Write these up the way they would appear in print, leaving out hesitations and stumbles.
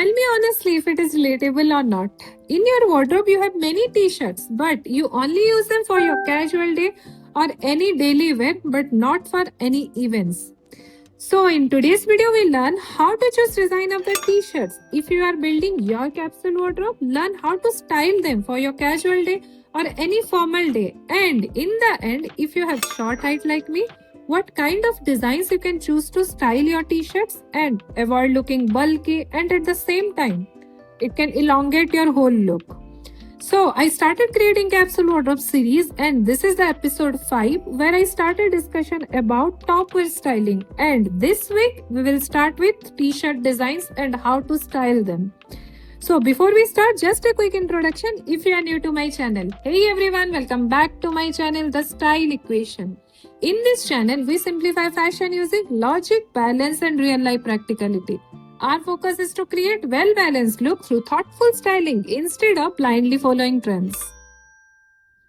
Tell me honestly if it is relatable or not. In your wardrobe, you have many t-shirts, but you only use them for your casual day or any daily wear, but not for any events. So in today's video, we learn how to choose design of the t-shirts. If you are building your capsule wardrobe, learn how to style them for your casual day or any formal day. And in the end, if you have short height like me, what kind of designs you can choose to style your t-shirts and avoid looking bulky, and at the same time, it can elongate your whole look. So I started creating capsule wardrobe series, and this is the episode 5 where I started discussion about top wear styling, and this week we will start with t-shirt designs and how to style them. So before we start, just a quick introduction if you are new to my channel. Hey everyone, welcome back to my channel The Style Equation. In this channel, we simplify fashion using logic, balance and real life practicality. Our focus is to create well-balanced look through thoughtful styling instead of blindly following trends.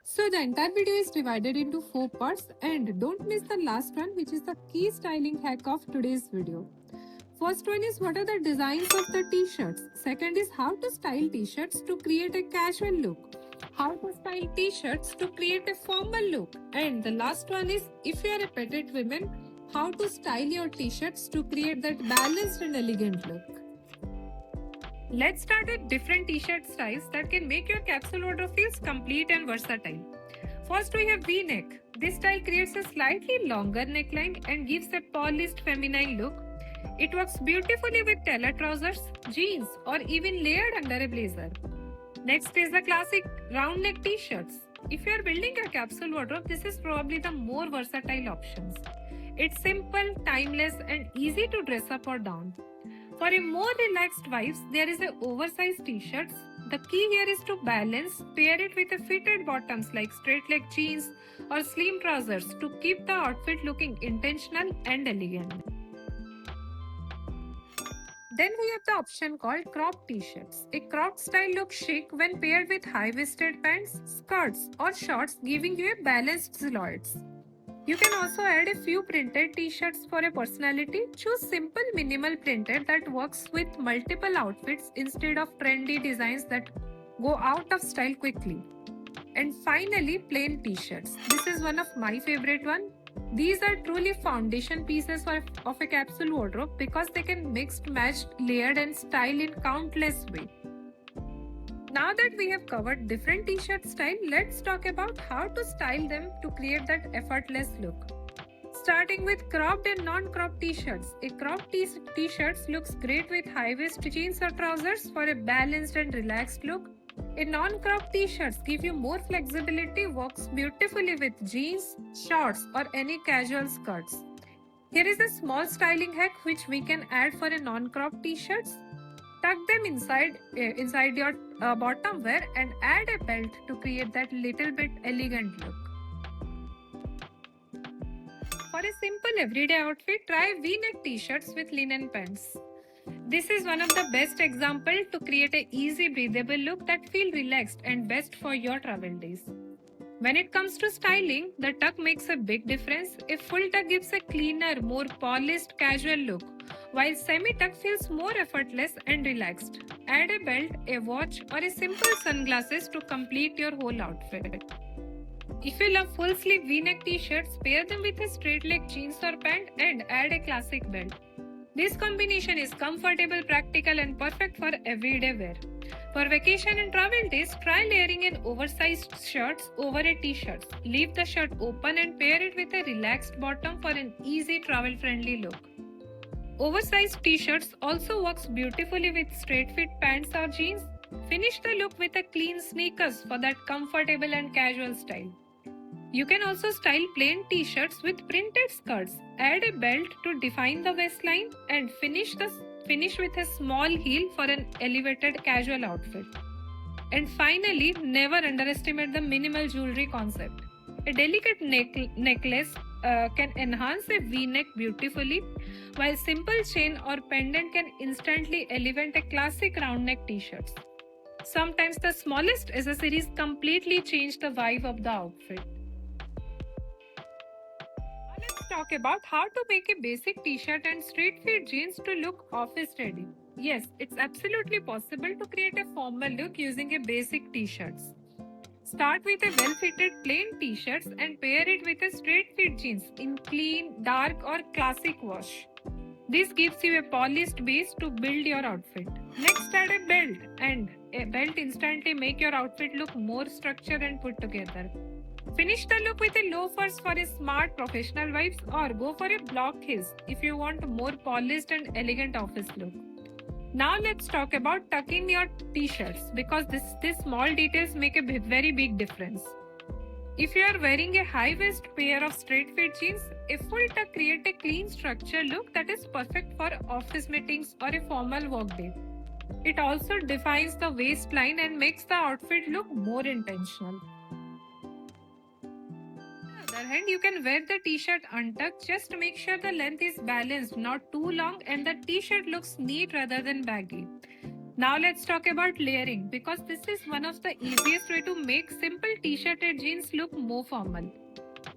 So the entire video is divided into 4 parts, and don't miss the last one, which is the key styling hack of today's video. First one is what are the designs of the t-shirts. Second is how to style t-shirts to create a casual look. How to style t-shirts to create a formal look. And the last one is if you are a petite woman, how to style your t-shirts to create that balanced and elegant look. Let's start with different t-shirt styles that can make your capsule wardrobe feels complete and versatile. First we have V-neck. This style creates a slightly longer neckline and gives a polished feminine look. It works beautifully with tailor trousers, jeans or even layered under a blazer. Next is the classic round neck t-shirts. If you are building a capsule wardrobe, this is probably the more versatile options. It's simple, timeless and easy to dress up or down. For a more relaxed vibes, there is a oversized t-shirts. The key here is to balance, pair it with a fitted bottoms like straight leg jeans or slim trousers to keep the outfit looking intentional and elegant. Then we have the option called crop t-shirts. A cropped style looks chic when paired with high-waisted pants, skirts or shorts, giving you a balanced silhouettes. You can also add a few printed t-shirts for a personality. Choose simple minimal printed that works with multiple outfits instead of trendy designs that go out of style quickly. And finally, plain t-shirts. This is one of my favorite one. These are truly foundation pieces of a capsule wardrobe because they can mixed, matched, layered and style in countless ways. Now that we have covered different t-shirt style, let's talk about how to style them to create that effortless look. Starting with cropped and non-cropped t-shirts. A cropped t-shirts looks great with high-waist jeans or trousers for a balanced and relaxed look. A non-cropped t-shirts give you more flexibility, works beautifully with jeans, shorts or any casual skirts. Here is a small styling hack which we can add for a non-cropped t-shirts. Tuck them inside your bottom wear and add a belt to create that little bit elegant look. For a simple everyday outfit, try V-neck t-shirts with linen pants. This is one of the best examples to create an easy breathable look that feels relaxed and best for your travel days. When it comes to styling, the tuck makes a big difference. A full tuck gives a cleaner, more polished, casual look, while semi-tuck feels more effortless and relaxed. Add a belt, a watch or a simple sunglasses to complete your whole outfit. If you love full sleeve V-neck t-shirts, pair them with a straight leg jeans or pant and add a classic belt. This combination is comfortable, practical and perfect for everyday wear. For vacation and travel days, try layering in oversized shirts over a t-shirt. Leave the shirt open and pair it with a relaxed bottom for an easy travel-friendly look. Oversized t-shirts also works beautifully with straight fit pants or jeans. Finish the look with a clean sneakers for that comfortable and casual style. You can also style plain t-shirts with printed skirts. Add a belt to define the waistline and finish with a small heel for an elevated casual outfit. And finally, never underestimate the minimal jewelry concept. A delicate necklace can enhance a V-neck beautifully, while simple chain or pendant can instantly elevate a classic round neck t-shirts. Sometimes the smallest accessories completely change the vibe of the outfit. Let's talk about how to make a basic t-shirt and straight fit jeans to look office ready. Yes, it's absolutely possible to create a formal look using a basic t-shirts. Start with a well-fitted plain t-shirts and pair it with a straight fit jeans in clean, dark or classic wash. This gives you a polished base to build your outfit. Next, add a belt, and a belt instantly make your outfit look more structured and put together. Finish the look with a loafers for a smart professional vibes, or go for a block heels if you want a more polished and elegant office look. Now let's talk about tucking your t-shirts because this small details make a very big difference. If you are wearing a high waist pair of straight fit jeans, a full tuck create a clean structure look that is perfect for office meetings or a formal work day. It also defines the waistline and makes the outfit look more intentional. On the other hand, you can wear the t-shirt untucked. Just make sure the length is balanced, not too long, and the t-shirt looks neat rather than baggy. Now let's talk about layering because this is one of the easiest way to make simple t-shirt and jeans look more formal.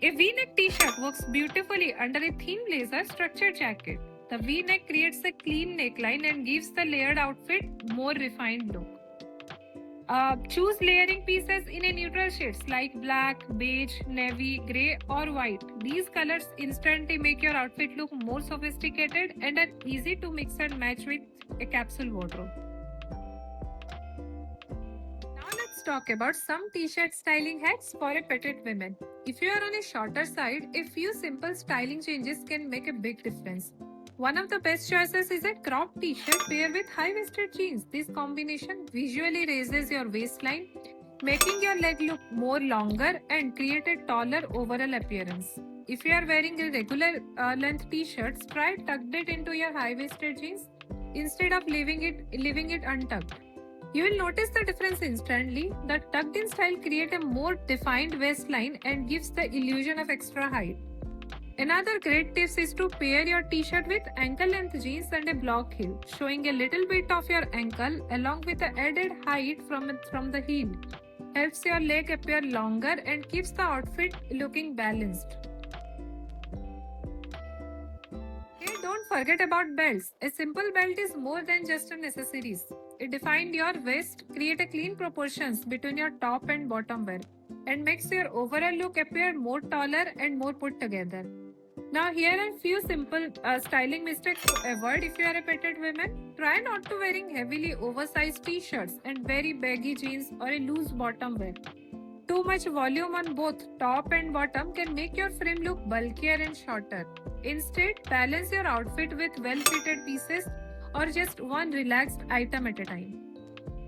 A V-neck t-shirt works beautifully under a thin blazer structured jacket. The V-neck creates a clean neckline and gives the layered outfit more refined look. Choose layering pieces in a neutral shades like black, beige, navy, grey or white. These colors instantly make your outfit look more sophisticated and are easy to mix and match with a capsule wardrobe. Now let's talk about some t-shirt styling hacks for a petite women. If you are on a shorter side, a few simple styling changes can make a big difference. One of the best choices is a cropped t-shirt paired with high-waisted jeans. This combination visually raises your waistline, making your leg look more longer and create a taller overall appearance. If you are wearing a regular length t-shirt, try tucked it into your high-waisted jeans instead of leaving it untucked. You will notice the difference instantly. The tucked in style creates a more defined waistline and gives the illusion of extra height. Another great tip is to pair your t-shirt with ankle length jeans and a block heel, showing a little bit of your ankle along with the added height from the heel. Helps your leg appear longer and keeps the outfit looking balanced. Hey, don't forget about belts. A simple belt is more than just a necessaries. It defines your waist, create a clean proportions between your top and bottom wear, and makes your overall look appear more taller and more put together. Now here are few simple styling mistakes to avoid if you are a petite woman. Try not to wearing heavily oversized t-shirts and very baggy jeans or a loose bottom wear. Too much volume on both top and bottom can make your frame look bulkier and shorter. Instead, balance your outfit with well-fitted pieces or just one relaxed item at a time.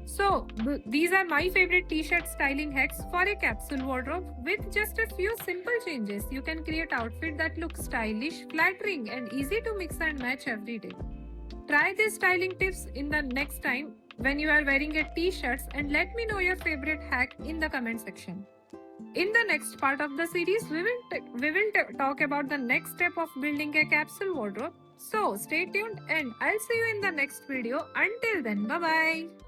So, these are my favorite t-shirt styling hacks for a capsule wardrobe. With just a few simple changes, you can create outfit that looks stylish, flattering and easy to mix and match every day. Try these styling tips in the next time when you are wearing a t-shirts and let me know your favorite hack in the comment section. In the next part of the series, we will talk about the next step of building a capsule wardrobe. So, stay tuned and I'll see you in the next video. Until then, bye-bye.